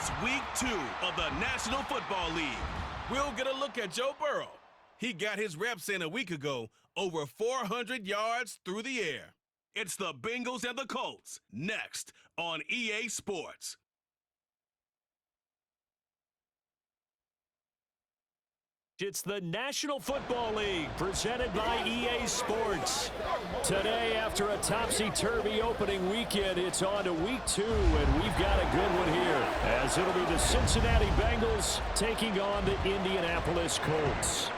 It's week 2 of the National Football League. We'll get a look at Joe Burrow. He got his reps in a week ago, over 400 yards through the air. It's the Bengals and the Colts, next on EA Sports. It's the National Football League, presented by EA Sports. Today, after a topsy-turvy opening weekend, it's on to week 2, and we've got a good one here, as it'll be the Cincinnati Bengals taking on the Indianapolis Colts.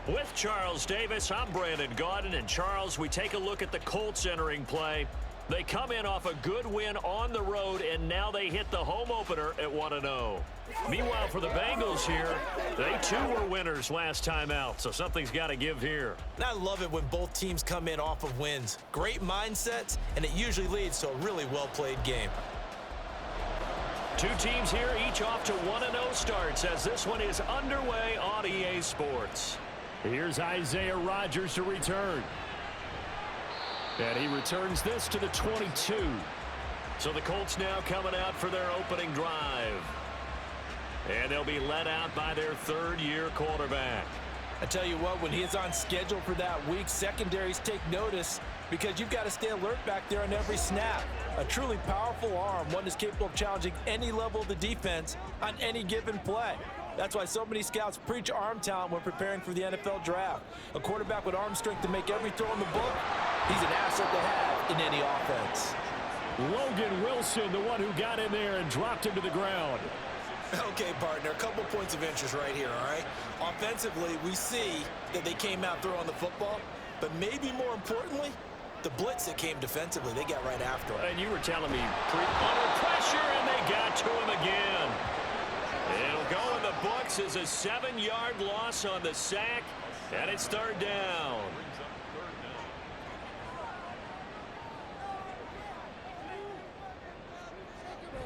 With Charles Davis, I'm Brandon Gaudin, and Charles, we take a look at the Colts entering play. They come in off a good win on the road, and now they hit the home opener at 1-0. Meanwhile, for the Bengals here, they too were winners last time out, so something's got to give here. And I love it when both teams come in off of wins. Great mindsets, and it usually leads to a really well-played game. Two teams here, each off to 1-0 starts, as this one is underway on EA Sports. Here's Isaiah Rodgers to return. And he returns this to the 22. So the Colts now coming out for their opening drive. And they'll be led out by their third-year quarterback. I tell you what, when he is on schedule for that week, secondaries take notice because you've got to stay alert back there on every snap. A truly powerful arm, one that's capable of challenging any level of the defense on any given play. That's why so many scouts preach arm talent when preparing for the NFL draft. A quarterback with arm strength to make every throw in the book, he's an asset to have in any offense. Logan Wilson, the one who got in there and dropped him to the ground. Okay, partner, a couple points of interest right here, all right? Offensively, we see that they came out throwing the football, but maybe more importantly, the blitz that came defensively, they got right after him. And you were telling me, under pressure, and they got to him again. It'll go in the books as a 7-yard loss on the sack, and it's third down.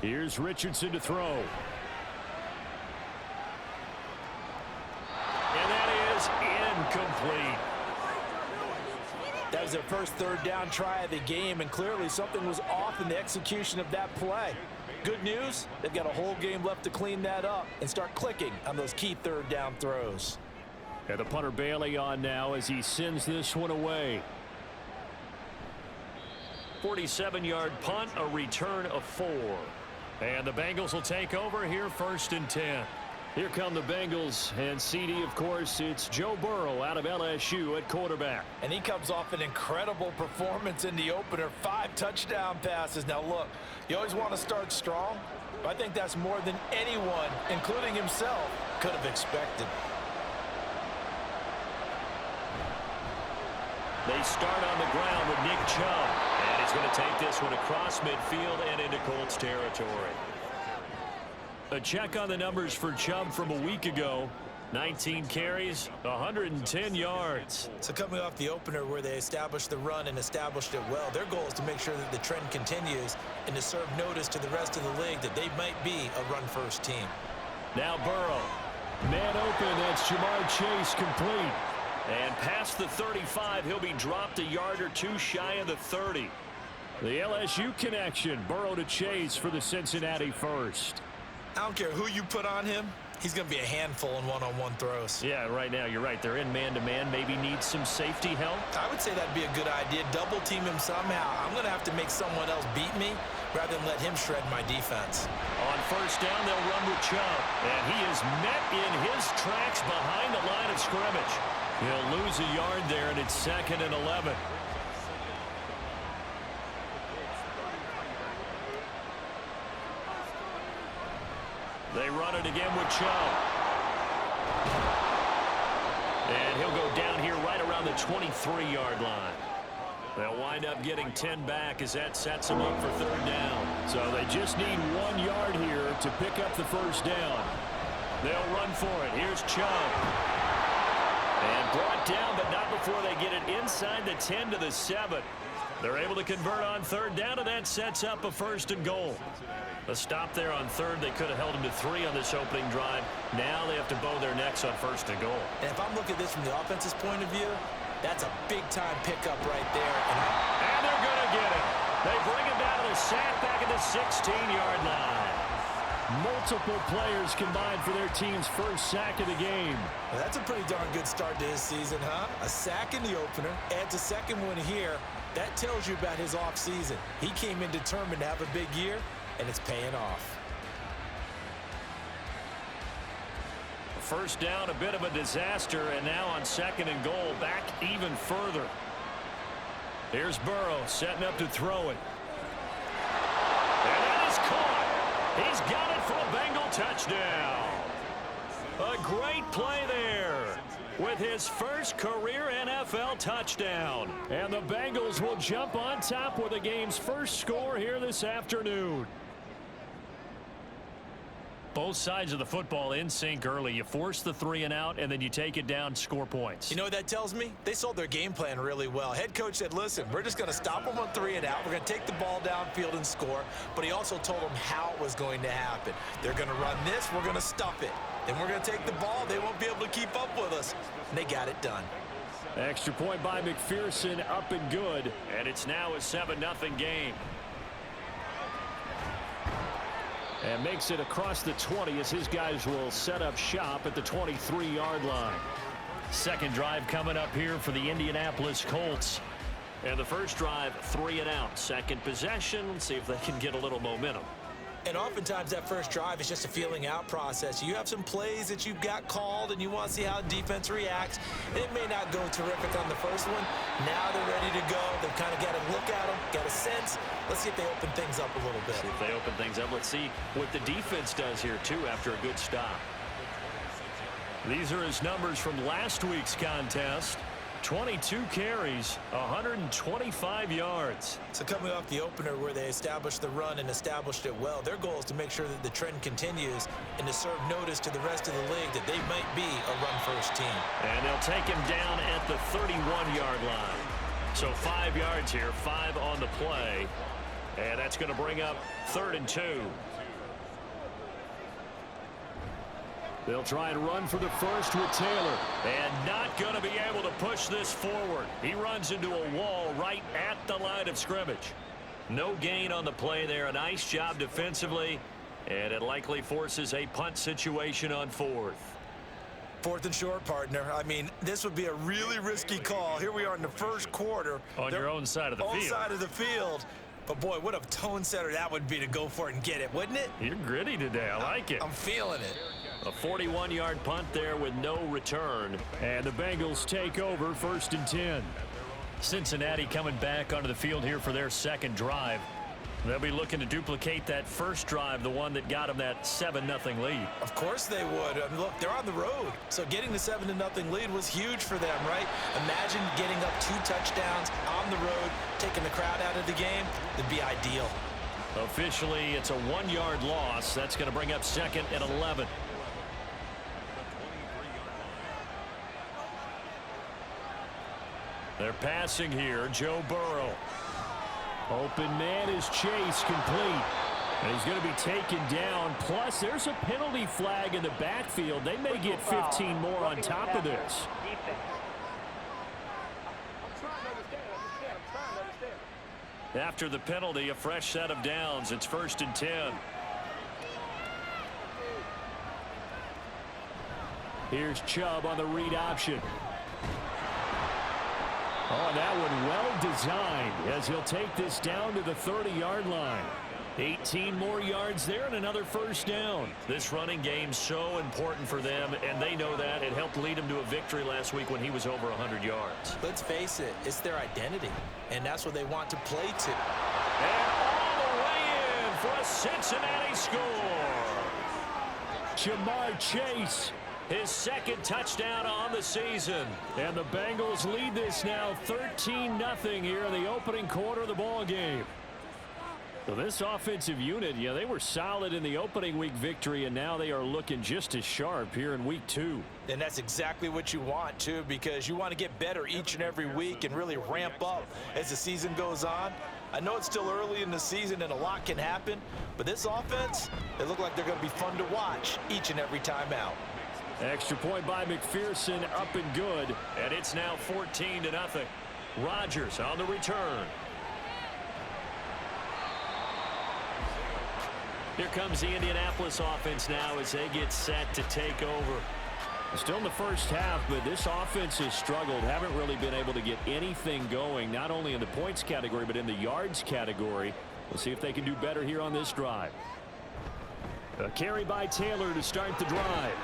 Here's Richardson to throw. And that is incomplete. That was their first third down try of the game, and clearly something was off in the execution of that play. Good news, they've got a whole game left to clean that up and start clicking on those key third down throws. And the punter Bailey on now as he sends this one away. 47-yard punt, a return of 4. And the Bengals will take over here, 1st and 10. Here come the Bengals, and CD, of course, it's Joe Burrow out of LSU at quarterback. And he comes off an incredible performance in the opener, 5 touchdown passes. Now look, you always want to start strong, but I think that's more than anyone, including himself, could have expected. They start on the ground with Nick Chubb, and he's going to take this one across midfield and into Colts territory. A check on the numbers for Chubb from a week ago. 19 carries, 110 yards. So coming off the opener where they established the run and established it well, their goal is to make sure that the trend continues and to serve notice to the rest of the league that they might be a run-first team. Now Burrow. Man open, that's Jamar Chase complete. And past the 35, he'll be dropped a yard or two shy of the 30. The LSU connection, Burrow to Chase for the Cincinnati first. I don't care who you put on him, he's going to be a handful in one-on-one throws. Yeah, right now, you're right. They're in man-to-man, maybe need some safety help. I would say that'd be a good idea. Double team him somehow. I'm going to have to make someone else beat me rather than let him shred my defense. On first down, they'll run with Chubb. And he is met in his tracks behind the line of scrimmage. He'll lose a yard there, and it's 2nd and 11. They run it again with Chubb. And he'll go down here right around the 23-yard line. They'll wind up getting 10 back as that sets them up for third down. So they just need 1 yard here to pick up the first down. They'll run for it. Here's Chubb. And brought down, but not before they get it inside the 10 to the 7. They're able to convert on third down, and that sets up a 1st and goal. A stop there on third. They could have held him to 3 on this opening drive. Now they have to bow their necks on 1st and goal. And if I'm looking at this from the offense's point of view, that's a big-time pickup right there. And they're going to get it. They bring him down to the sack back at the 16-yard line. Multiple players combined for their team's first sack of the game. Well, that's a pretty darn good start to his season, huh? A sack in the opener, adds a second one here. That tells you about his offseason. He came in determined to have a big year, and it's paying off. First down, a bit of a disaster, and now on 2nd and goal, back even further. Here's Burrow setting up to throw it. And that is caught. He's got it for a Bengal touchdown. A great play there with his first career NFL touchdown. And the Bengals will jump on top with the game's first score here this afternoon. Both sides of the football in sync early. You force the 3 and out, and then you take it down, score points. You know what that tells me? They sold their game plan really well. Head coach said, listen, we're just going to stop them on 3 and out. We're going to take the ball downfield and score. But he also told them how it was going to happen. They're going to run this. We're going to stuff it. Then we're going to take the ball. They won't be able to keep up with us. And they got it done. Extra point by McPherson, up and good. And it's now a 7-0 game. And makes it across the 20 as his guys will set up shop at the 23-yard line. Second drive coming up here for the Indianapolis Colts. And the first drive, 3 and out. Second possession, let's see if they can get a little momentum. And oftentimes that first drive is just a feeling out process. You have some plays that you've got called and you want to see how the defense reacts. It may not go terrific on the first one. Now they're ready to go. They've kind of got a look at them, got a sense. Let's see if they open things up a little bit. See if they open things up. Let's see what the defense does here, too, after a good stop. These are his numbers from last week's contest. 22 carries, 125 yards. So coming off the opener where they established the run and established it well, their goal is to make sure that the trend continues and to serve notice to the rest of the league that they might be a run-first team. And they'll take him down at the 31-yard line. So 5 yards here, 5 on the play. And that's going to bring up 3rd and 2. They'll try and run for the first with Taylor. And not going to be able to push this forward. He runs into a wall right at the line of scrimmage. No gain on the play there. A nice job defensively. And it likely forces a punt situation on 4th. 4th and short, partner. I mean, this would be a really risky call. Here we are in the first quarter. On your own side of the field. Own side of the field. But, boy, what a tone setter that would be to go for it and get it, wouldn't it? You're gritty today. I like it. I'm feeling it. A 41-yard punt there with no return. And the Bengals take over 1st and 10. Cincinnati coming back onto the field here for their second drive. They'll be looking to duplicate that first drive, the one that got them that 7-0 lead. Of course they would. I mean, look, they're on the road. So getting the 7-0 lead was huge for them, right? Imagine getting up 2 touchdowns on the road, taking the crowd out of the game. That'd be ideal. Officially, it's a 1-yard loss. That's going to bring up 2nd and 11. They're passing here. Joe Burrow. Open man is Chase, complete. And he's going to be taken down. Plus, there's a penalty flag in the backfield. They may get 15 more on top of this. After the penalty, a fresh set of downs. It's 1st and 10. Here's Chubb on the read option. Oh, that one well designed as he'll take this down to the 30-yard line. 18 more yards there and another first down. This running game so important for them, and they know that. It helped lead them to a victory last week when he was over 100 yards. Let's face it, it's their identity, and that's what they want to play to. And all the way in for a Cincinnati score. Jamar Chase, his second touchdown on the season. And the Bengals lead this now 13-0 here in the opening quarter of the ball game. So this offensive unit, yeah, they were solid in the opening week victory, and now they are looking just as sharp here in week 2. And that's exactly what you want, too, because you want to get better each and every week and really ramp up as the season goes on. I know it's still early in the season and a lot can happen, but this offense, they look like they're going to be fun to watch each and every time out. Extra point by McPherson, up and good, and it's now 14-0. Rodgers on the return. Here comes the Indianapolis offense now as they get set to take over. Still in the first half, but this offense has struggled. Haven't really been able to get anything going, not only in the points category, but in the yards category. We'll see if they can do better here on this drive. A carry by Taylor to start the drive.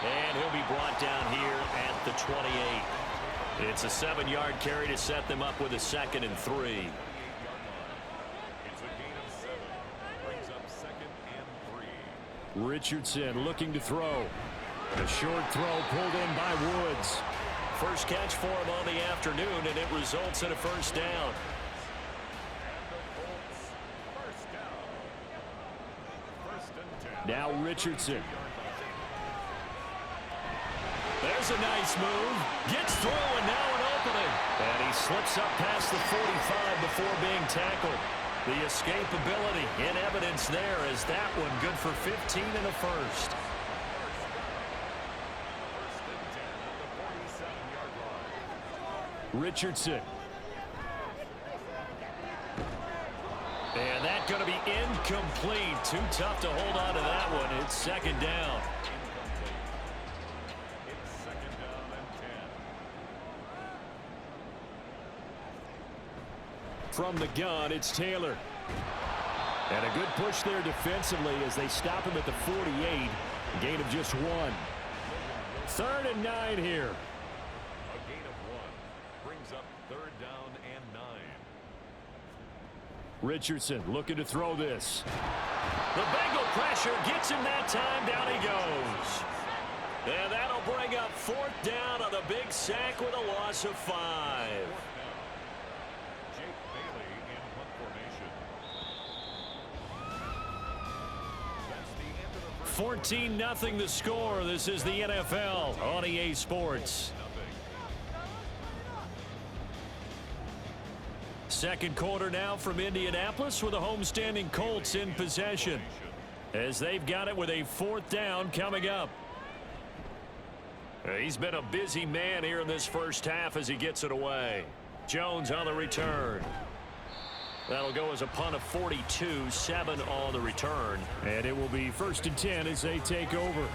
And he'll be brought down here at the 28. It's a 7-yard carry to set them up with a 2nd and 3. Richardson looking to throw. A short throw pulled in by Woods. First catch for him on the afternoon, and it results in a first down. Now Richardson. There's a nice move. Gets through, and now an opening. And he slips up past the 45 before being tackled. The escapability in evidence there as that one good for 15 and a first. Richardson. And that's going to be incomplete. Too tough to hold on to that one. It's 2nd down. From the gun, it's Taylor. And a good push there defensively as they stop him at the 48. A gain of just 1. 3rd and 9 here. A gain of 1 brings up 3rd down and 9. Richardson looking to throw this. The Bengal pressure gets him that time. Down he goes. And that'll bring up 4th down on the big sack with a loss of 5. 14-0 the score. This is the NFL on EA Sports. Second quarter now from Indianapolis with the homestanding Colts in possession as they've got it with a 4th down coming up. He's been a busy man here in this first half as he gets it away. Jones on the return. That'll go as a punt of 42, 7 on the return. And it will be 1st and 10 as they take over.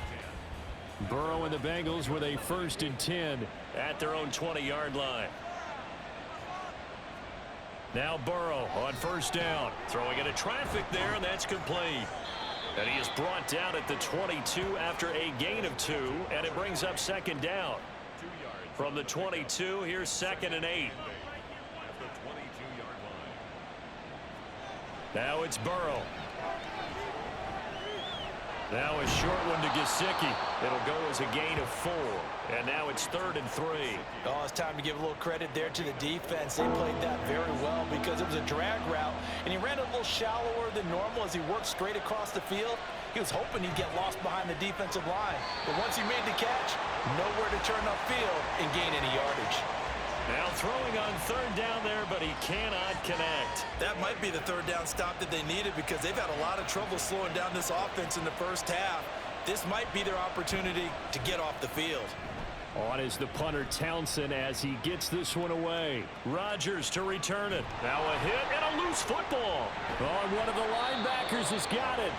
Burrow and the Bengals with a 1st and 10 at their own 20-yard line. Now Burrow on 1st down. Throwing into traffic there, and that's complete. And he is brought down at the 22 after a gain of 2, and it brings up 2nd down. From the 22, here's 2nd and 8. Now it's Burrow. Now a short one to Gesicki. It'll go as a gain of 4. And now it's 3rd and 3. Oh, it's time to give a little credit there to the defense. They played that very well because it was a drag route, and he ran a little shallower than normal as he worked straight across the field. He was hoping he'd get lost behind the defensive line. But once he made the catch, nowhere to turn upfield and gain any yardage. Now throwing on 3rd down there, but he cannot connect. That might be the 3rd down stop that they needed because they've had a lot of trouble slowing down this offense in the first half. This might be their opportunity to get off the field. On is the punter Townsend as he gets this one away. Rodgers to return it. Now a hit and a loose football. Oh, one of the linebackers has got it.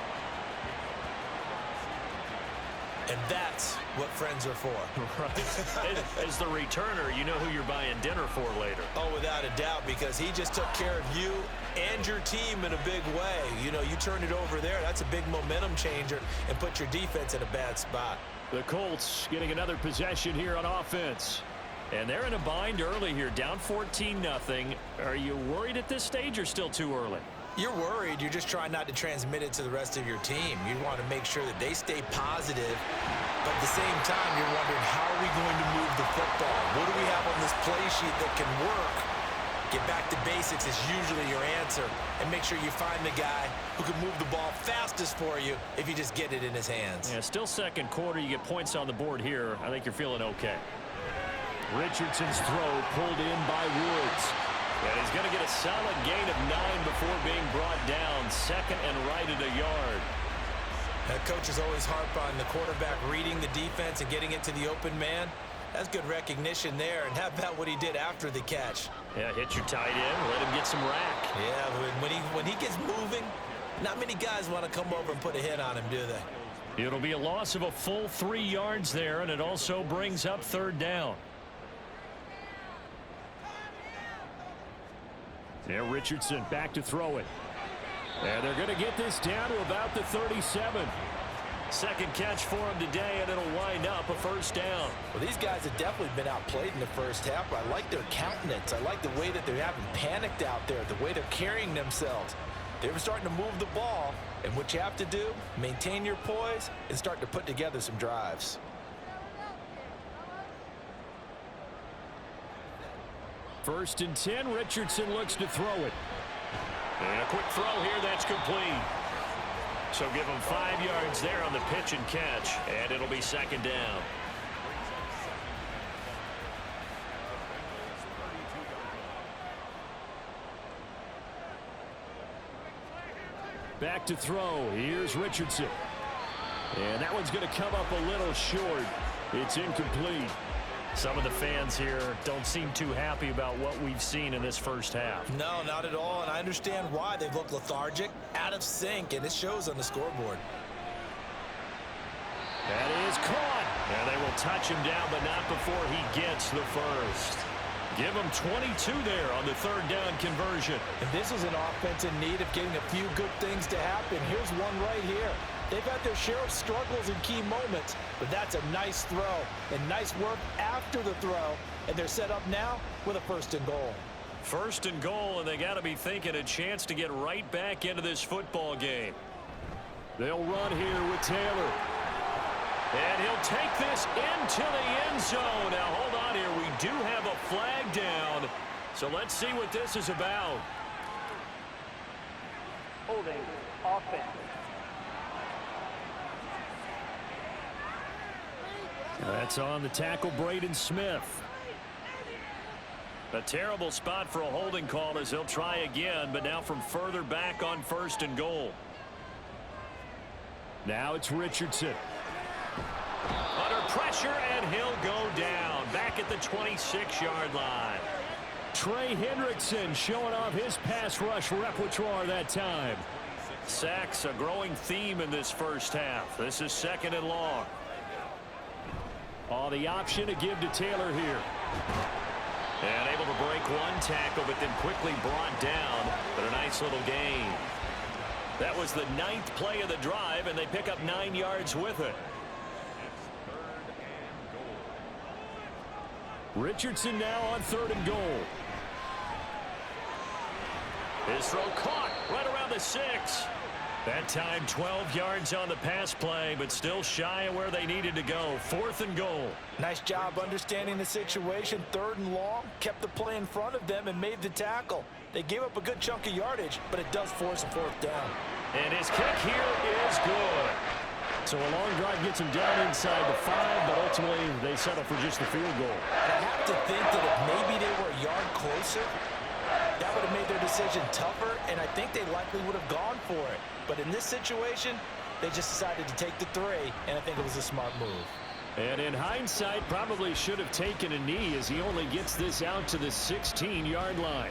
And that's what friends are for. Right. As the returner, you know who you're buying dinner for later. Oh, without a doubt, because he just took care of you and your team in a big way. You know, you turn it over there, that's a big momentum changer and put your defense in a bad spot. The Colts getting another possession here on offense. And they're in a bind early here, down 14-0. Are you worried at this stage or still too early? You're worried. You're just trying not to transmit it to the rest of your team. You want to make sure that they stay positive, but at the same time, you're wondering, how are we going to move the football? What do we have on this play sheet that can work? Get back to basics is usually your answer, and make sure you find the guy who can move the ball fastest for you if you just get it in his hands. Yeah, still second quarter. You get points on the board here. I think you're feeling okay. Richardson's throw pulled in by Woods. And he's going to get a solid gain of 9 before being brought down. 2nd and right at a yard. That coach is always harp on the quarterback reading the defense and getting it to the open man. That's good recognition there. And how about what he did after the catch? Yeah, hit your tight end, let him get some rack. Yeah, when he gets moving, Not many guys want to come over and put a hit on him, do they? It'll be a loss of a full 3 yards there, and it also brings up third down. There, Richardson back to throw it. And they're going to get this down to about the 37. Second catch for him today, and it'll wind up a first down. Well, these guys have definitely been outplayed in the first half. I like their countenance. I like the way that they haven't panicked out there, the way they're carrying themselves. They're starting to move the ball, and what you have to do, maintain your poise and start to put together some drives. First and 10, Richardson looks to throw it. And a quick throw here, that's complete. So give him 5 yards there on the pitch and catch, and it'll be second down. Back to throw. Here's Richardson. And that one's going to come up a little short. It's incomplete. Some of the fans here don't seem too happy about what we've seen in this first half. No, not at all, and I understand why. They've looked lethargic, out of sync, and it shows on the scoreboard. That is caught. And they will touch him down, but not before he gets the first. Give him 22 there on the third down conversion. And this is an offense in need of getting a few good things to happen. Here's one right here. They've had their share of struggles in key moments, but that's a nice throw and nice work after the throw, and they're set up now with a first and goal. First and goal, and they got to be thinking a chance to get right back into this football game. They'll run here with Taylor. And he'll take this into the end zone. Now, hold on here. We do have a flag down, so let's see what this is about. Holding offense. That's on the tackle, Braden Smith. A terrible spot for a holding call as he'll try again, but now from further back on first and goal. Now it's Richardson. Under pressure, and he'll go down. Back at the 26-yard line. Trey Hendrickson showing off his pass rush repertoire that time. Sacks a growing theme in this first half. This is second and long. The option to give to Taylor here. And able to break one tackle, but then quickly brought down. But a nice little gain. That was the 9th play of the drive, and they pick up 9 yards with it. Richardson now on third and goal. His throw caught right around the 6. That time 12 yards on the pass play, but still shy of where they needed to go. Fourth and goal. Nice job understanding the situation. Third and long, kept the play in front of them and made the tackle. They gave up a good chunk of yardage, but it does force a fourth down. And his kick here is good. So a long drive gets him down inside the 5, but ultimately they settle for just the field goal. And I have to think that if maybe they were a yard closer, that would have made their decision tougher, and I think they likely would have gone for it. But in this situation, they just decided to take the 3, and I think it was a smart move. And in hindsight, probably should have taken a knee as he only gets this out to the 16-yard line.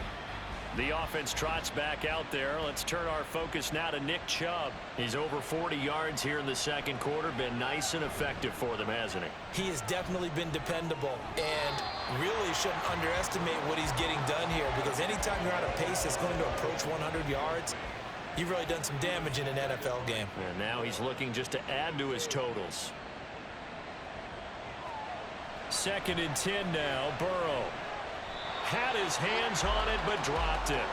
The offense trots back out there. Let's turn our focus now to Nick Chubb. He's over 40 yards here in the second quarter. Been nice and effective for them, hasn't he? He has definitely been dependable, and really shouldn't underestimate what he's getting done here, because anytime you're on a pace that's going to approach 100 yards, you've really done some damage in an NFL game. And now he's looking just to add to his totals. Second and 10 now, Burrow. Had his hands on it, but dropped it.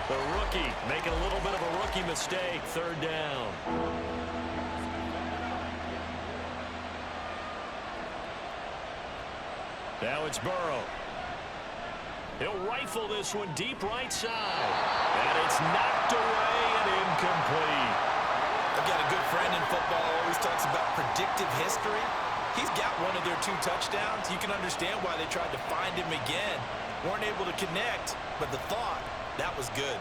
The rookie making a little bit of a rookie mistake. Third down. Now it's Burrow. He'll rifle this one deep right side. And it's knocked away and incomplete. I've got a good friend in football who always talks about predictive history. He's got one of their 2 touchdowns. You can understand why they tried to find him again. Weren't able to connect, but the thought, that was good.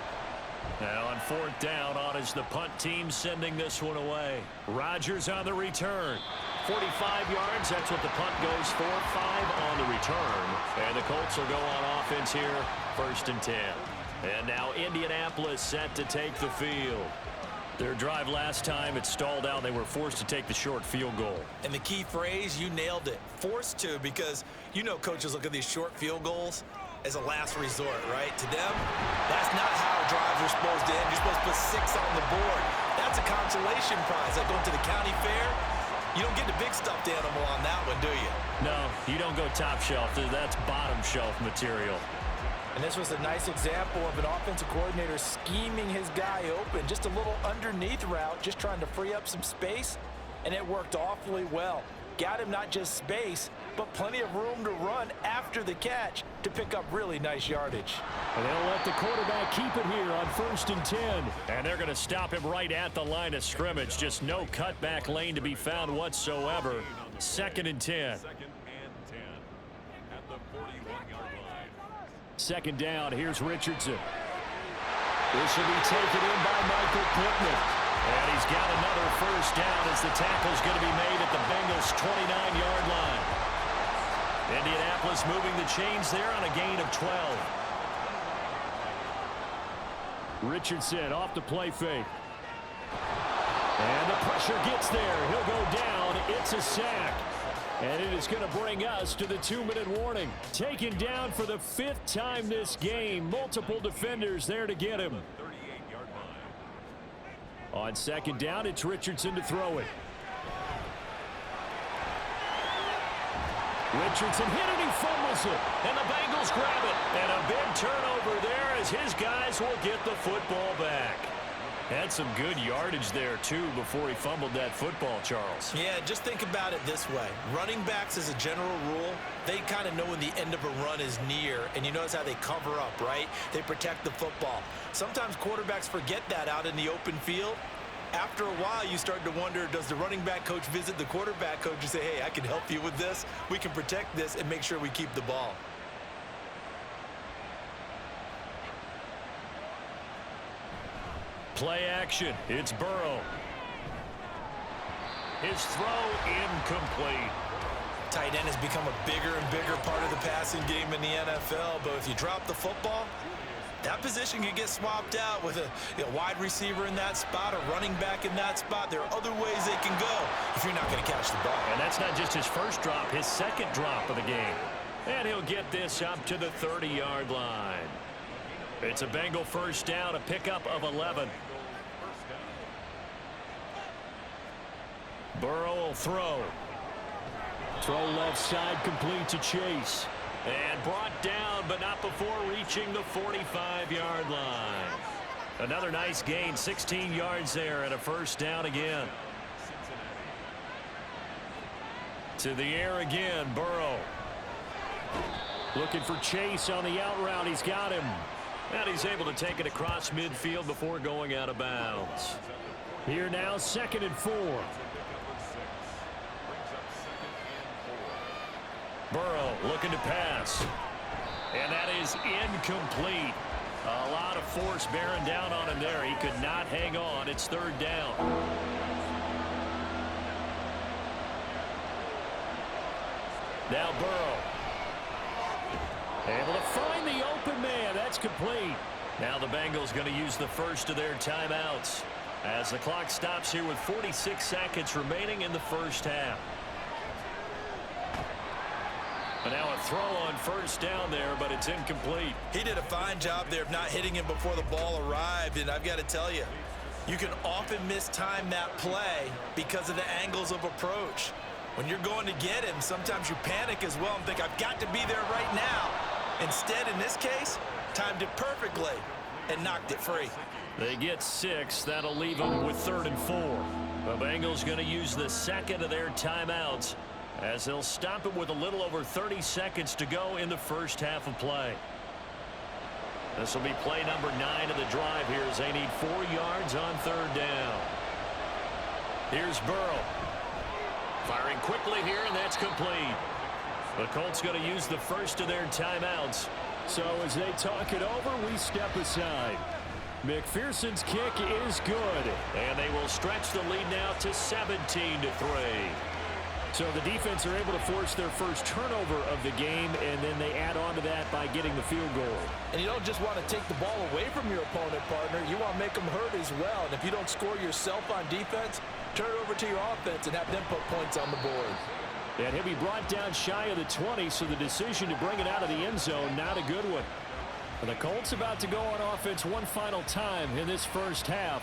Now on fourth down, on is the punt team sending this one away. Rodgers on the return. 45 yards, that's what the punt goes for. 5 on the return. And the Colts will go on offense here, first and 10. And now Indianapolis set to take the field. Their drive last time, it stalled out. They were forced to take the short field goal. And the key phrase, you nailed it, forced to, because you know coaches look at these short field goals as a last resort, right? To them, that's not how drives are supposed to end. You're supposed to put 6 on the board. That's a consolation prize. Like going to the county fair, you don't get the big stuffed animal on that one, do you? No, you don't go top shelf. That's bottom shelf material. And this was a nice example of an offensive coordinator scheming his guy open. Just a little underneath route, just trying to free up some space, and it worked awfully well. Got him not just space, but plenty of room to run after the catch to pick up really nice yardage. And they'll let the quarterback keep it here on 1st and 10. And they're going to stop him right at the line of scrimmage. Just no cutback lane to be found whatsoever. 2nd and 10. 2nd and 10 at the 41-yard line. 2nd down, here's Richardson. This will be taken in by Michael Pittman. And he's got another 1st down as the tackle's going to be made at the Bengals' 29-yard line. Indianapolis moving the chains there on a gain of 12. Richardson off the play fake. And the pressure gets there. He'll go down. It's a sack. And it is going to bring us to the 2-minute warning. Taken down for the 5th time this game. Multiple defenders there to get him. 38-yard line. On 2nd down, it's Richardson to throw it. Richardson hit it, he fumbles it. And the Bengals grab it. And a big turnover there as his guys will get the football back. Had some good yardage there, too, before he fumbled that football, Charles. Yeah, just think about it this way. Running backs, as a general rule, they kind of know when the end of a run is near, and you notice how they cover up, right? They protect the football. Sometimes quarterbacks forget that out in the open field. After a while, you start to wonder, does the running back coach visit the quarterback coach and say, hey, I can help you with this. We can protect this and make sure we keep the ball. Play action. It's Burrow. His throw incomplete. Tight end has become a bigger and bigger part of the passing game in the NFL, but if you drop the football, that position can get swapped out with a wide receiver in that spot, a running back in that spot. There are other ways they can go if you're not going to catch the ball. And that's not just his first drop, his 2nd drop of the game. And he'll get this up to the 30-yard line. It's a Bengal 1st down, a pickup of 11. Burrow will throw. Throw left side, complete to Chase. And brought down, but not before reaching the 45-yard line. Another nice gain, 16 yards there, and a 1st down again. To the air again, Burrow. Looking for Chase on the out route. He's got him. And he's able to take it across midfield before going out of bounds. Here now, 2nd and 4. Burrow looking to pass. And that is incomplete. A lot of force bearing down on him there. He could not hang on. It's 3rd down. Now Burrow. Able to find the open man. That's complete. Now the Bengals going to use the first of their timeouts as the clock stops here with 46 seconds remaining in the 1st half. And now a throw on 1st down there, but it's incomplete. He did a fine job there of not hitting him before the ball arrived, and I've got to tell you, you can often mistime that play because of the angles of approach. When you're going to get him, sometimes you panic as well and think, I've got to be there right now. Instead, in this case, timed it perfectly and knocked it free. They get 6. That'll leave them with 3rd and 4. The Bengals going to use the 2nd of their timeouts as they'll stop it with a little over 30 seconds to go in the 1st half of play. This will be play number 9 of the drive here as they need 4 yards on 3rd down. Here's Burrow. Firing quickly here, and that's complete. The Colts going to use the first of their timeouts. So as they talk it over, we step aside. McPherson's kick is good. And they will stretch the lead now to 17-3. So the defense are able to force their first turnover of the game, and then they add on to that by getting the field goal. And you don't just want to take the ball away from your opponent, partner. You want to make them hurt as well. And if you don't score yourself on defense, turn it over to your offense and have them put points on the board. And he'll be brought down shy of the 20, so the decision to bring it out of the end zone, not a good one. And the Colts about to go on offense one final time in this first half.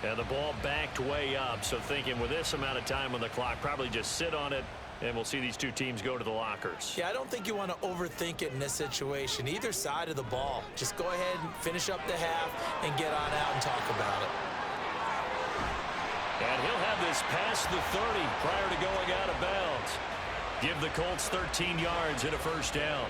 And the ball backed way up, so thinking with this amount of time on the clock, probably just sit on it, and we'll see these two teams go to the lockers. Yeah, I don't think you want to overthink it in this situation. Either side of the ball. Just go ahead and finish up the half and get on out and talk about it. And he'll have this past the 30 prior to going out of bounds. Give the Colts 13 yards and a first down.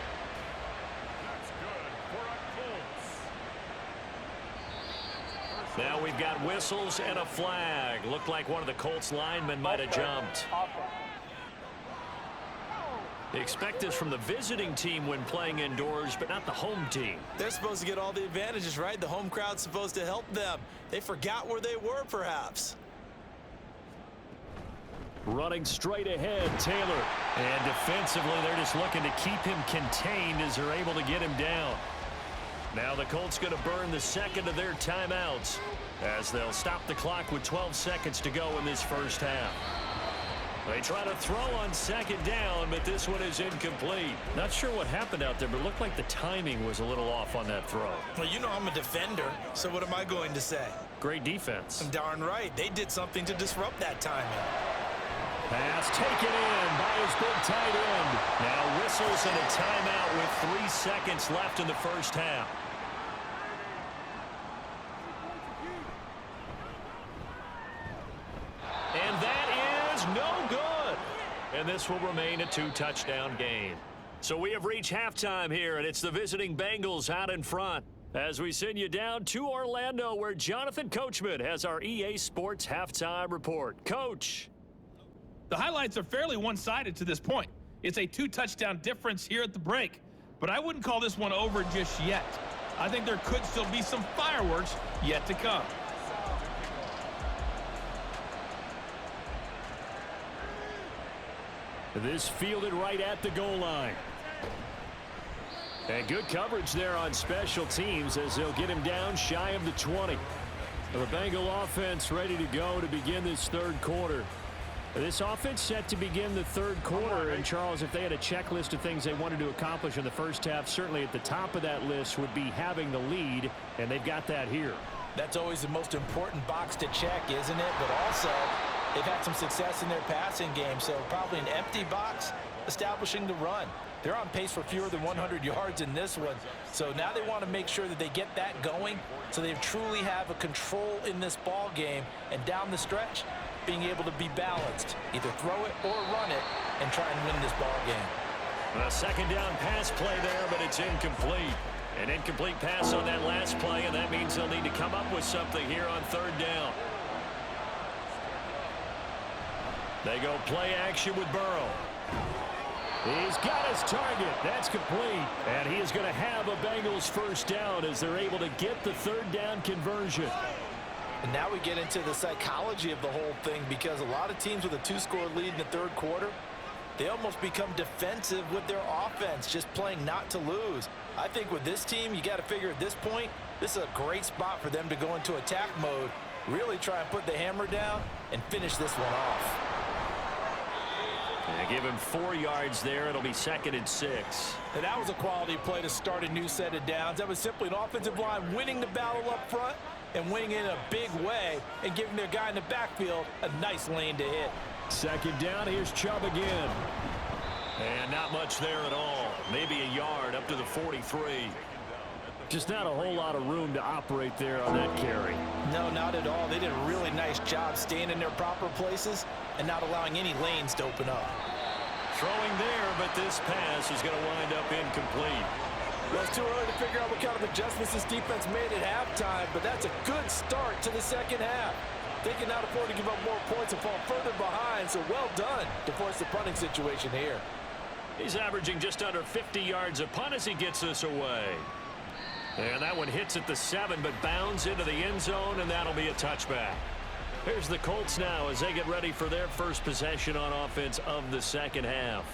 Now we've got whistles and a flag. Looked like one of the Colts linemen might have jumped. They expect this from the visiting team when playing indoors, but not the home team. They're supposed to get all the advantages, right? The home crowd's supposed to help them. They forgot where they were, perhaps. Running straight ahead, Taylor. And defensively, they're just looking to keep him contained as they're able to get him down. Now the Colts going to burn the second of their timeouts as they'll stop the clock with 12 seconds to go in this first half. They try to throw on second down, but this one is incomplete. Not sure what happened out there, but it looked like the timing was a little off on that throw. Well, you know I'm a defender, so what am I going to say? Great defense. Darn right. They did something to disrupt that timing. Pass taken in by his big tight end. Now whistles and a timeout with 3 seconds left in the first half. And that is no good. And this will remain a 2-touchdown game. So we have reached halftime here, and it's the visiting Bengals out in front. As we send you down to Orlando, where Jonathan Coachman has our EA Sports halftime report. Coach. The highlights are fairly one-sided to this point. It's a 2-touchdown difference here at the break, but I wouldn't call this one over just yet. I think there could still be some fireworks yet to come. This fielded right at the goal line. And good coverage there on special teams as they'll get him down shy of the 20. The Bengal offense ready to go to begin this third quarter. This offense set to begin the third quarter, and Charles, if they had a checklist of things they wanted to accomplish in the first half, certainly at the top of that list would be having the lead, and they've got that here. That's always the most important box to check, isn't it? But also, they've had some success in their passing game, so probably an empty box establishing the run. They're on pace for fewer than 100 yards in this one, so now they want to make sure that they get that going so they truly have a control in this ball game, and down the stretch, being able to be balanced, either throw it or run it, and try and win this ball game. A second down pass play there, but it's incomplete. An incomplete pass on that last play, and that means they'll need to come up with something here on third down. They go play action with Burrow. He's got his target. That's complete. And he is going to have a Bengals first down as they're able to get the third down conversion. And now we get into the psychology of the whole thing, because a lot of teams with a 2-score lead in the third quarter, they almost become defensive with their offense, just playing not to lose. I think with this team, you got to figure at this point, this is a great spot for them to go into attack mode, really try and put the hammer down and finish this one off. They give him 4 yards there. It'll be 2nd and 6. And that was a quality play to start a new set of downs. That was simply an offensive line winning the battle up front and winning in a big way and giving their guy in the backfield a nice lane to hit. Second down, here's Chubb again. And not much there at all. Maybe a yard up to the 43. Just not a whole lot of room to operate there on that carry. No, not at all. They did a really nice job staying in their proper places and not allowing any lanes to open up. Throwing there, but this pass is going to wind up incomplete. Well, it's too early to figure out what kind of adjustments this defense made at halftime, but that's a good start to the second half. They can not afford to give up more points and fall further behind, so well done to force the punting situation here. He's averaging just under 50 yards a punt as he gets this away. And that one hits at the 7, but bounds into the end zone, and that'll be a touchback. Here's the Colts now as they get ready for their first possession on offense of the second half.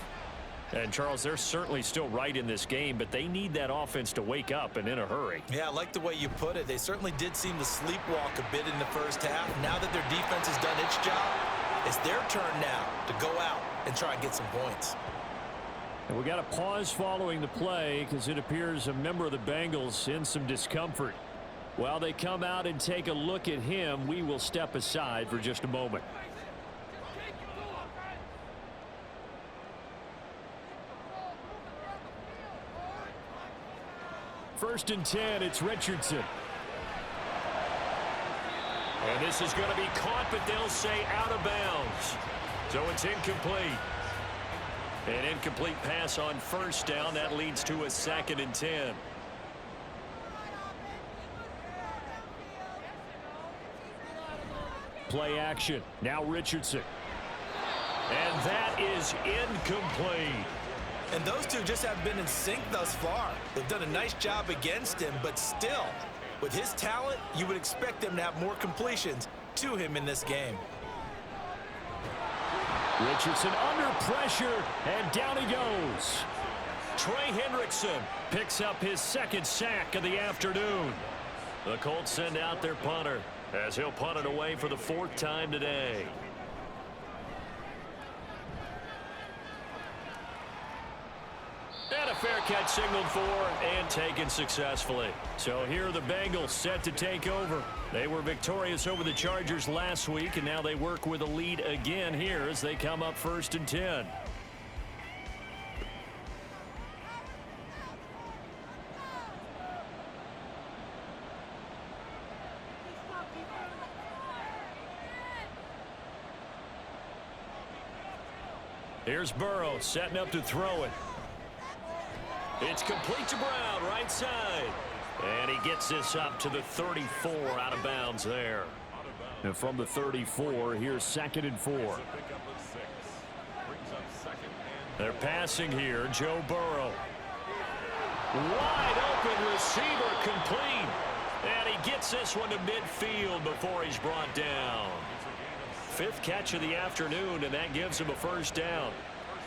And, Charles, they're certainly still right in this game, but they need that offense to wake up and in a hurry. Yeah, I like the way you put it. They certainly did seem to sleepwalk a bit in the first half. Now that their defense has done its job, it's their turn now to go out and try and get some points. And we got a pause following the play because it appears a member of the Bengals in some discomfort. While they come out and take a look at him, we will step aside for just a moment. First and 10, it's Richardson. And this is going to be caught, but they'll say out of bounds. So it's incomplete. An incomplete pass on first down. That leads to a 2nd and 10. Play action. Now Richardson. And that is incomplete. And those two just have been in sync thus far. They've done a nice job against him, but still, with his talent, you would expect them to have more completions to him in this game. Richardson under pressure, and down he goes. Trey Hendrickson picks up his 2nd sack of the afternoon. The Colts send out their punter as he'll punt it away for the 4th time today. And a fair catch signaled for and taken successfully. So here are the Bengals set to take over. They were victorious over the Chargers last week, and now they work with a lead again here as they come up 1st and 10. Here's Burrow setting up to throw it. It's complete to Brown, right side. And he gets this up to the 34, out of bounds there. And from the 34, here's 2nd and 4. They're passing here, Joe Burrow. Wide open receiver, complete. And he gets this one to midfield before he's brought down. 5th catch of the afternoon, and that gives him a 1st down.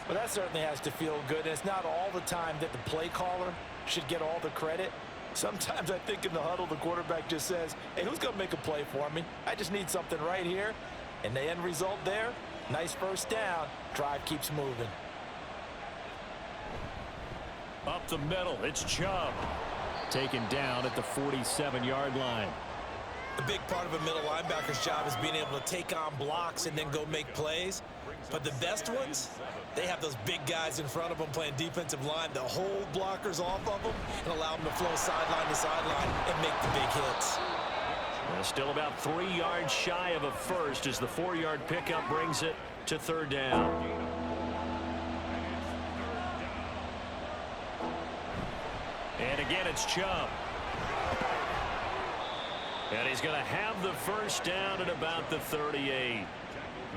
Well, that certainly has to feel good. And it's not all the time that the play caller should get all the credit. Sometimes I think in the huddle, the quarterback just says, hey, who's going to make a play for me? I just need something right here. And the end result there, nice 1st down. Drive keeps moving. Up the middle, it's Chubb. Taken down at the 47-yard line. A big part of a middle linebacker's job is being able to take on blocks and then go make plays. But the best ones, they have those big guys in front of them playing defensive line to hold blockers off of them and allow them to flow sideline to sideline and make the big hits. Still about 3 yards shy of a 1st as the 4-yard pickup brings it to 3rd down. And again, it's Chubb. And he's going to have the 1st down at about the 38.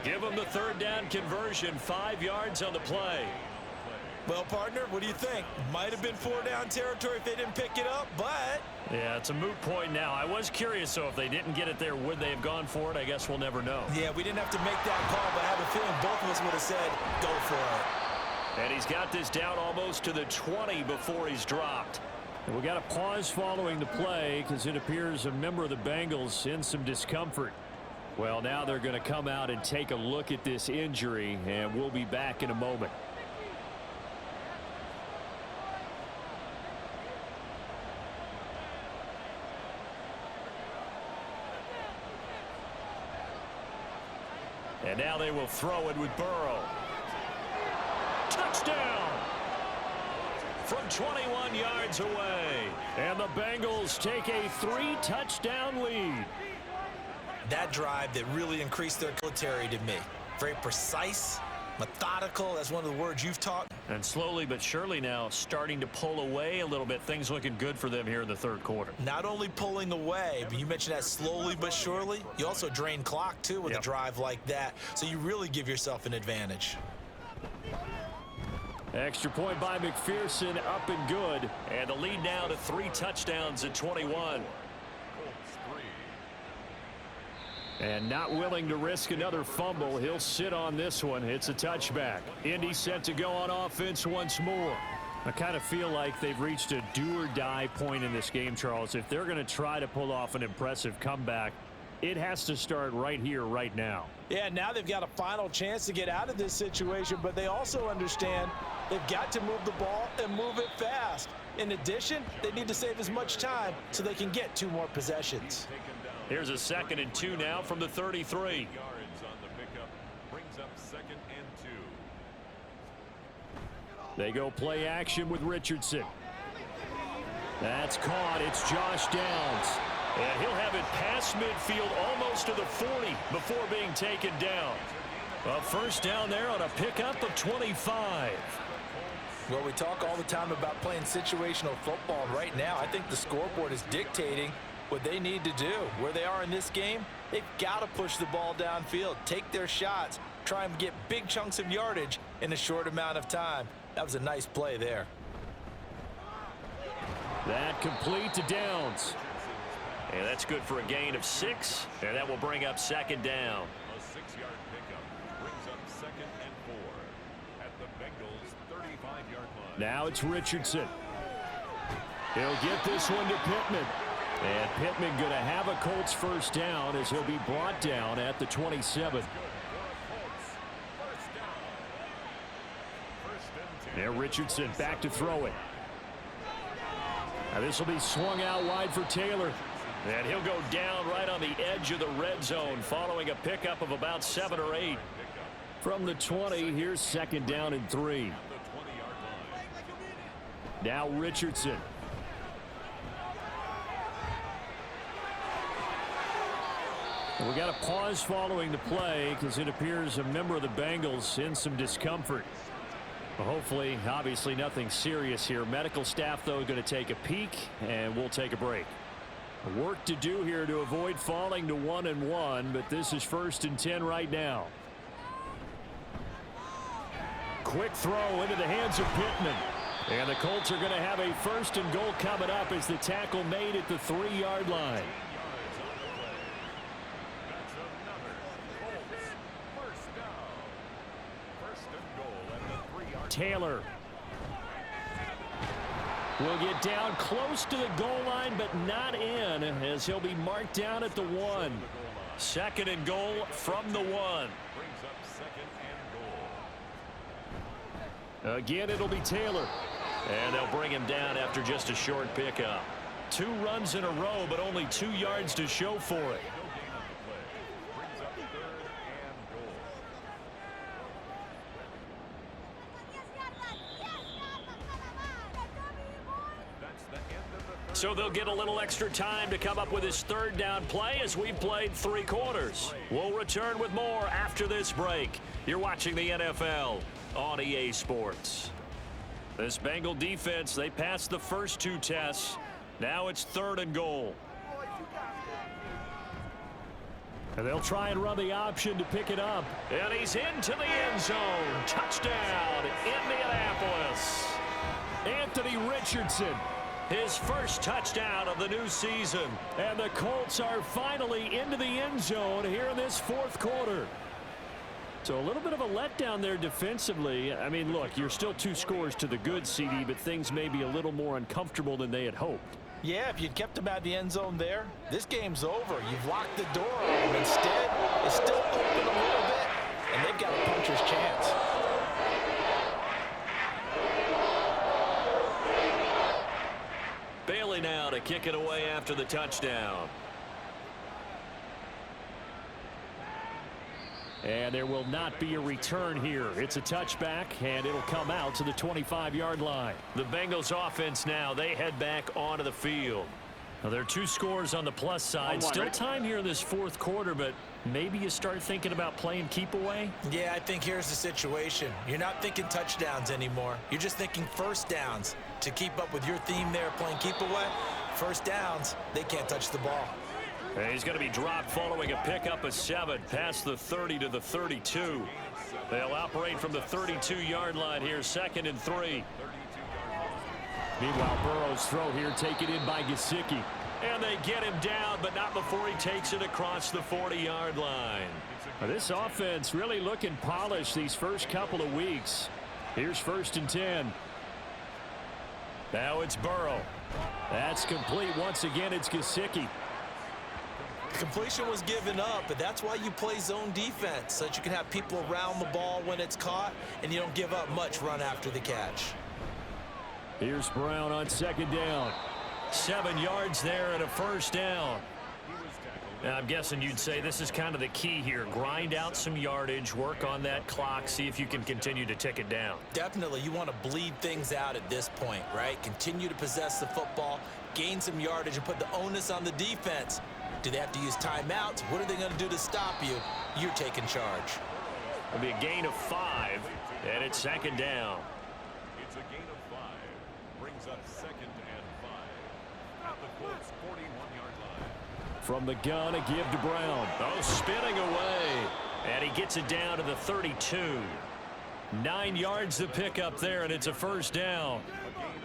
Give him the 3rd down conversion, 5 yards on the play. Well, partner, what do you think? Might have been 4-down territory if they didn't pick it up, but... Yeah, it's a moot point now. I was curious, so if they didn't get it there, would they have gone for it? I guess we'll never know. Yeah, we didn't have to make that call, but I have a feeling both of us would have said, go for it. And he's got this down almost to the 20 before he's dropped. And we got a pause following the play because it appears a member of the Bengals in some discomfort. Well, now they're going to come out and take a look at this injury, and we'll be back in a moment. And now they will throw it with Burrow. Touchdown! From 21 yards away. And the Bengals take a 3-touchdown lead. That drive that really increased their military to me. Very precise, methodical. That's one of the words you've taught. And slowly but surely now starting to pull away a little bit. Things looking good for them here in the 3rd quarter. Not only pulling away, but you mentioned that slowly but surely. You also drain clock, too, with a drive like that. So you really give yourself an advantage. Extra point by McPherson, up and good. And the lead now to 3 touchdowns at 21. And not willing to risk another fumble. He'll sit on this one. It's a touchback. Indy set to go on offense once more. I kind of feel like they've reached a do-or-die point in this game, Charles. If they're going to try to pull off an impressive comeback, it has to start right here, right now. Yeah, now they've got a final chance to get out of this situation, but they also understand they've got to move the ball and move it fast. In addition, they need to save as much time so they can get 2 more possessions. Here's a 2nd and 2 now from the 33. Yards on the pickup brings up 2nd and 2. They go play action with Richardson. That's caught. It's Josh Downs. And he'll have it past midfield almost to the 40 before being taken down. A first down there on a pickup of 25. Well, we talk all the time about playing situational football. Right now, I think the scoreboard is dictating what they need to do. Where they are in this game, they've got to push the ball downfield, take their shots, try and get big chunks of yardage in a short amount of time. That was a nice play there. That complete to Downs. And that's good for a gain of 6. And that will bring up 2nd down. A 6-yard pickup brings up 2nd and 4 at the Bengals' 35-yard line. Now it's Richardson. He'll get this one to Pittman. And Pittman going to have a Colts first down as he'll be brought down at the 27. Now Richardson back to throw it. Now this will be swung out wide for Taylor. And he'll go down right on the edge of the red zone following a pickup of about 7 or 8. From the 20, here's 2nd down and 3. Now Richardson. We got a pause following the play because it appears a member of the Bengals in some discomfort. Well, hopefully, obviously nothing serious here. Medical staff, though, going to take a peek, and we'll take a break. Work to do here to avoid falling to 1-1, but this is 1st and 10 right now. Quick throw into the hands of Pittman. And the Colts are going to have a 1st and goal coming up as the tackle made at the 3-yard line. Taylor will get down close to the goal line, but not in, as he'll be marked down at the 1. 2nd and goal from the 1. Brings up 2nd and goal. Again, it'll be Taylor. And they'll bring him down after just a short pickup. 2 runs in a row, but only 2 yards to show for it. So they'll get a little extra time to come up with his 3rd down play as we've played 3 quarters. We'll return with more after this break. You're watching the NFL on EA Sports. This Bengal defense, they passed the first 2 tests. Now it's 3rd and goal. And they'll try and run the option to pick it up. And he's into the end zone. Touchdown, Indianapolis. Anthony Richardson. His first touchdown of the new season. And the Colts are finally into the end zone here in this 4th quarter. So a little bit of a letdown there defensively. I mean, look, you're still 2 scores to the good, CD, but things may be a little more uncomfortable than they had hoped. Yeah, if you'd kept them out of the end zone there, this game's over. You've locked the door on them. Instead, it's still open a little bit, and they've got a puncher's chance. Bailey now to kick it away after the touchdown. And there will not be a return here. It's a touchback, and it'll come out to the 25-yard line. The Bengals offense now, they head back onto the field. Now, there are 2 scores on the plus side. Still time here in this 4th quarter, but maybe you start thinking about playing keep away? Yeah, I think here's the situation. You're not thinking touchdowns anymore. You're just thinking first downs. To keep up with your theme there, playing keep away, first downs, they can't touch the ball. And he's going to be dropped following a pickup of 7 past the 30 to the 32. They'll operate from the 32-yard line here, 2nd and 3. Meanwhile, Burrow's throw here taken in by Gesicki. And they get him down, but not before he takes it across the 40-yard line. This offense really looking polished these first couple of weeks. Here's 1st and 10. Now it's Burrow. That's complete. Once again, it's Gesicki. Completion was given up, but that's why you play zone defense, so that you can have people around the ball when it's caught, and you don't give up much run after the catch. Here's Brown on 2nd down. 7 yards there and a 1st down. Now, I'm guessing you'd say this is kind of the key here. Grind out some yardage, work on that clock, see if you can continue to tick it down. Definitely, you want to bleed things out at this point, right? Continue to possess the football, gain some yardage, and put the onus on the defense. Do they have to use timeouts? What are they going to do to stop you? You're taking charge. It'll be a gain of 5, and it's 2nd down. It's a gain of 5. Brings up 2nd and 5 at the Colts 41-yard line. From the gun, a give to Brown. Oh, spinning away. And he gets it down to the 32. 9 yards to pick up there, and it's a 1st down.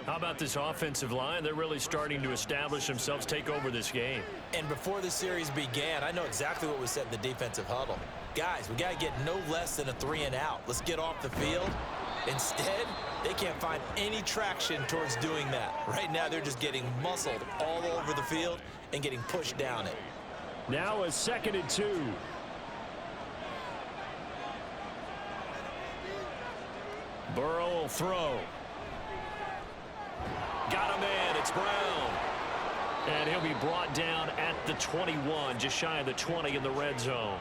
How about this offensive line? They're really starting to establish themselves, take over this game. And before the series began, I know exactly what was said in the defensive huddle. Guys, we got to get no less than a 3-and-out. Let's get off the field. Instead, they can't find any traction towards doing that. Right now, they're just getting muscled all over the field and getting pushed down it. Now a 2nd and 2. Burrow will throw. Got him in. It's Brown. And he'll be brought down at the 21, just shy of the 20 in the red zone.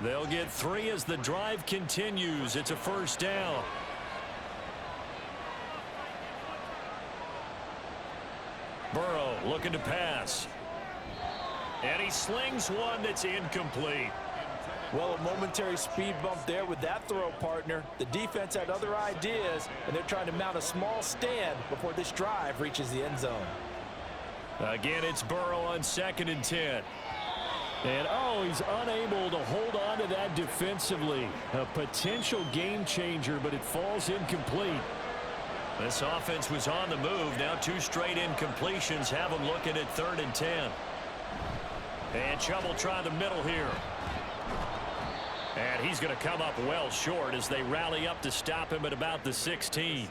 They'll get 3 as the drive continues. It's a 1st down. Burrow looking to pass. And he slings one that's incomplete. Well, a momentary speed bump there with that throw, partner. The defense had other ideas, and they're trying to mount a small stand before this drive reaches the end zone. Again, it's Burrow on 2nd and 10. And, oh, he's unable to hold on to that defensively. A potential game changer, but it falls incomplete. This offense was on the move. Now 2 straight incompletions have them looking at 3rd and 10. And Chubb will try the middle here. And he's going to come up well short as they rally up to stop him at about the 16.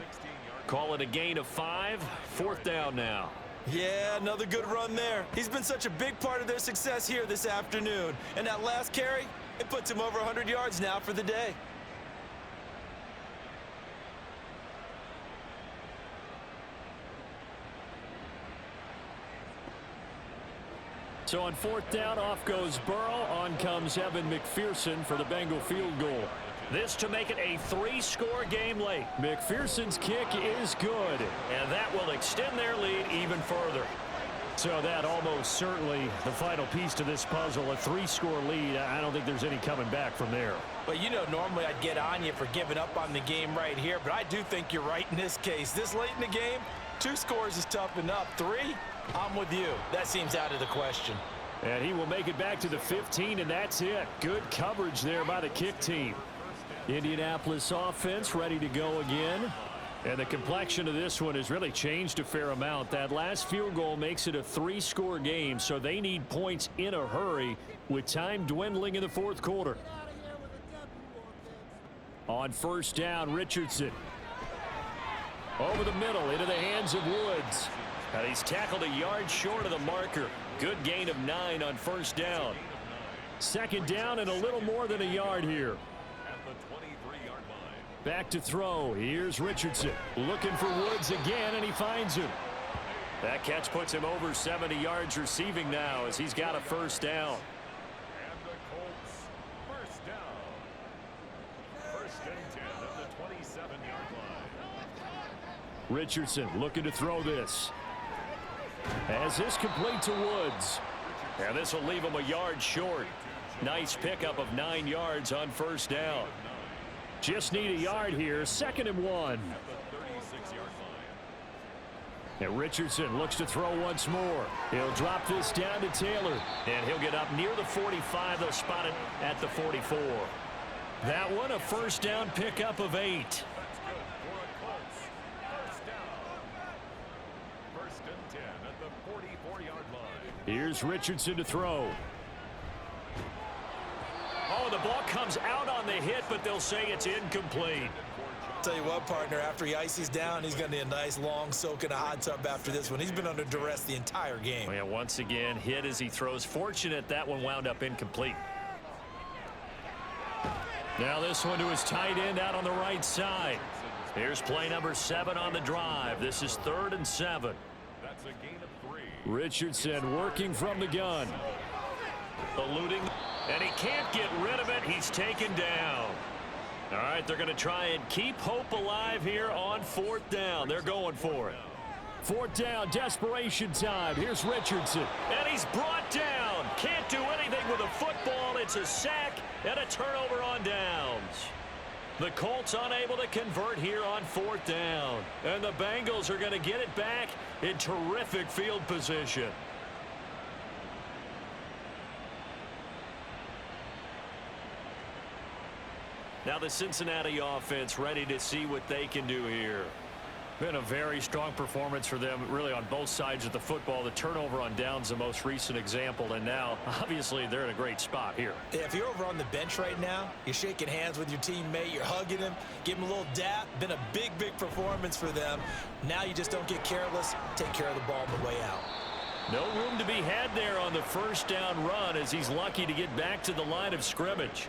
Call it a gain of 5. 4th down now. Yeah, another good run there. He's been such a big part of their success here this afternoon. And that last carry, it puts him over 100 yards now for the day. So on 4th down, off goes Burrow. On comes Evan McPherson for the Bengal field goal. This to make it a 3-score game late. McPherson's kick is good. And that will extend their lead even further. So that almost certainly the final piece to this puzzle, a 3-score lead. I don't think there's any coming back from there. Well, you know, normally I'd get on you for giving up on the game right here, but I do think you're right in this case. This late in the game, 2 scores is tough enough. 3, I'm with you. That seems out of the question. And he will make it back to the 15, and that's it. Good coverage there by the kick team. Indianapolis offense ready to go again. And the complexion of this one has really changed a fair amount. That last field goal makes it a 3-score game, so they need points in a hurry with time dwindling in the 4th quarter. On 1st down, Richardson. Over the middle, into the hands of Woods. And he's tackled a yard short of the marker. Good gain of 9 on 1st down. 2nd down and a little more than a yard here. At the 23-yard line. Back to throw. Here's Richardson. Looking for Woods again, and he finds him. That catch puts him over 70 yards receiving now as he's got a 1st down. And the Colts, 1st down. 1st and 10 at the 27-yard line. Richardson looking to throw this. As this complete to Woods. And this will leave him a yard short. Nice pickup of 9 yards on 1st down. Just need a yard here. 2nd and 1. At the 36-yard line. And Richardson looks to throw once more. He'll drop this down to Taylor. And he'll get up near the 45. They'll spot it at the 44. That one a 1st down pickup of 8. That's good for a Colts. 1st down. 1st and 10 at the 44-yard line. Here's Richardson to throw. Oh, the ball comes out on the hit, but they'll say it's incomplete. Tell you what, partner, after he ices down, he's going to need a nice long soak in a hot tub after this one. He's been under duress the entire game. Oh, yeah, once again, hit as he throws. Fortunate that one wound up incomplete. Now this one to his tight end out on the right side. Here's play number 7 on the drive. This is 3rd and 7. That's a gain of 3. Richardson working from the gun. Eluding, and he can't get rid of it. He's taken down. All right, they're going to try and keep hope alive here on 4th down. They're going for it. 4th down, desperation time. Here's Richardson. And he's brought down. Can't do anything with a football. It's a sack and a turnover on downs. The Colts unable to convert here on 4th down. And the Bengals are going to get it back in terrific field position. Now the Cincinnati offense ready to see what they can do here. Been a very strong performance for them, really, on both sides of the football. The turnover on downs, the most recent example, and now, obviously, they're in a great spot here. Yeah, if you're over on the bench right now, you're shaking hands with your teammate, you're hugging him, give him a little dap. Been a big, big performance for them. Now you just don't get careless. Take care of the ball on the way out. No room to be had there on the 1st down run as he's lucky to get back to the line of scrimmage.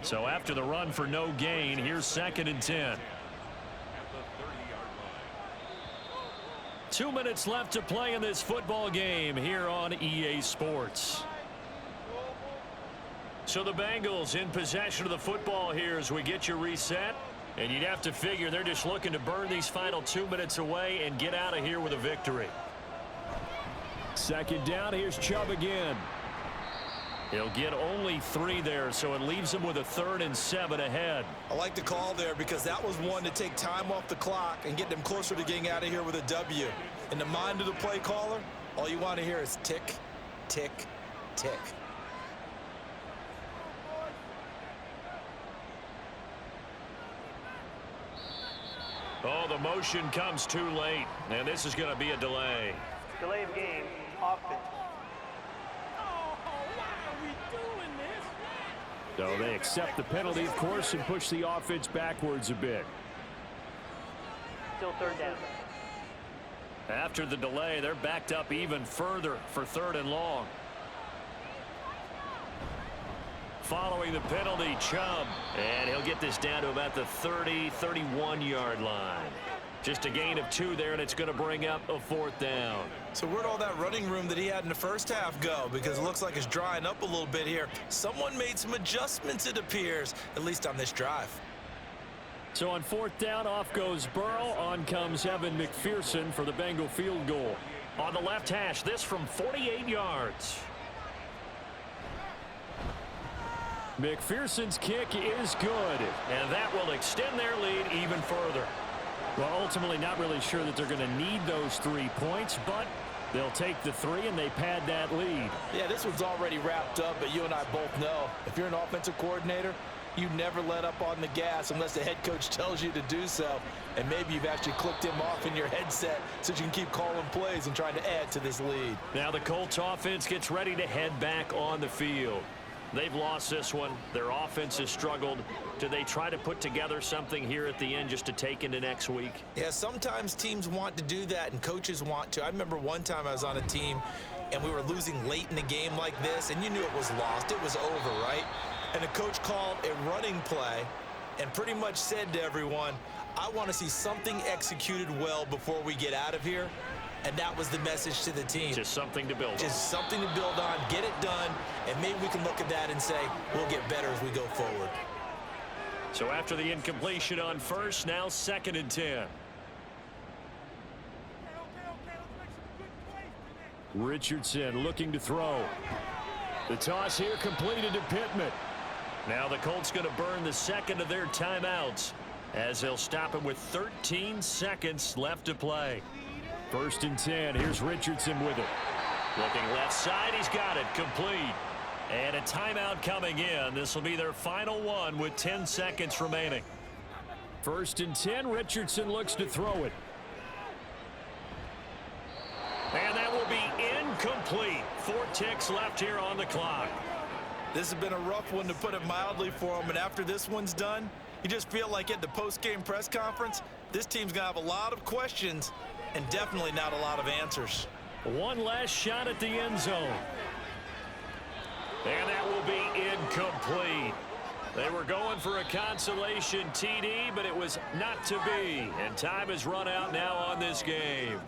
So after the run for no gain, here's 2nd and 10. 2 minutes left to play in this football game here on EA Sports. So the Bengals in possession of the football here as we get you reset. And you'd have to figure they're just looking to burn these final 2 minutes away and get out of here with a victory. 2nd down, here's Chubb again. He'll get only 3 there, so it leaves him with a 3rd and 7 ahead. I like the call there because that was one to take time off the clock and get them closer to getting out of here with a W. In the mind of the play caller, all you want to hear is tick, tick, tick. Oh, the motion comes too late, and this is going to be a delay. Delay of game, offense. So they accept the penalty, of course, and push the offense backwards a bit. Still 3rd down. After the delay, they're backed up even further for 3rd and long. Following the penalty, Chubb. And he'll get this down to about the 30, 31-yard line. Just a gain of 2 there, and it's going to bring up a 4th down. So where'd all that running room that he had in the first half go? Because it looks like it's drying up a little bit here. Someone made some adjustments, it appears, at least on this drive. So on 4th down, off goes Burrow. On comes Evan McPherson for the Bengal field goal. On the left hash, this from 48 yards. McPherson's kick is good, and that will extend their lead even further. Well, ultimately not really sure that they're going to need those 3 points, but they'll take the 3 and they pad that lead. Yeah, this one's already wrapped up, but you and I both know if you're an offensive coordinator, you never let up on the gas unless the head coach tells you to do so. And maybe you've actually clicked him off in your headset so you can keep calling plays and trying to add to this lead. Now the Colts offense gets ready to head back on the field. They've lost this one. Their offense has struggled. Do they try to put together something here at the end just to take into next week? Yeah, sometimes teams want to do that and coaches want to. I remember one time I was on a team and we were losing late in the game like this, and you knew it was lost. It was over, right? And the coach called a running play and pretty much said to everyone, I want to see something executed well before we get out of here. And that was the message to the team. Just something to build on. Just something to build on, get it done, and maybe we can look at that and say, we'll get better as we go forward. So after the incompletion on 1st, now 2nd and 10. Richardson looking to throw. The toss here completed to Pittman. Now the Colts going to burn the 2nd of their timeouts as they'll stop him with 13 seconds left to play. 1st and 10. Here's Richardson with it. Looking left side. He's got it. Complete. And a timeout coming in. This will be their final one with 10 seconds remaining. 1st and 10. Richardson looks to throw it. And that will be incomplete. 4 ticks left here on the clock. This has been a rough one, to put it mildly, for him. And after this one's done, you just feel like at the post-game press conference, this team's going to have a lot of questions and definitely not a lot of answers. One last shot at the end zone. And that will be incomplete. They were going for a consolation TD, but it was not to be. And time has run out now on this game.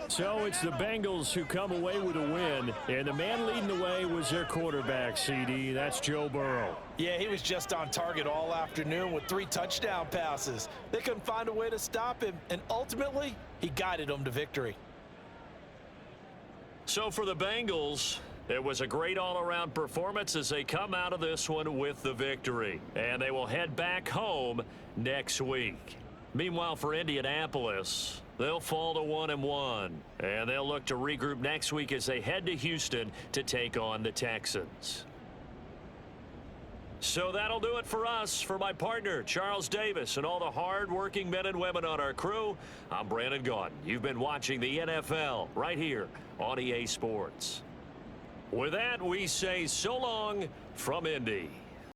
So it's the Bengals who come away with a win, and the man leading the way was their quarterback, CD. That's Joe Burrow. Yeah, he was just on target all afternoon with 3 touchdown passes. They couldn't find a way to stop him, and ultimately, he guided them to victory. So for the Bengals, it was a great all-around performance as they come out of this one with the victory. And they will head back home next week. Meanwhile, for Indianapolis, they'll fall to 1-1. And they'll look to regroup next week as they head to Houston to take on the Texans. So that'll do it for us. For my partner, Charles Davis, and all the hard-working men and women on our crew, I'm Brandon Gaudin. You've been watching the NFL right here on EA Sports. With that, we say so long from Indy.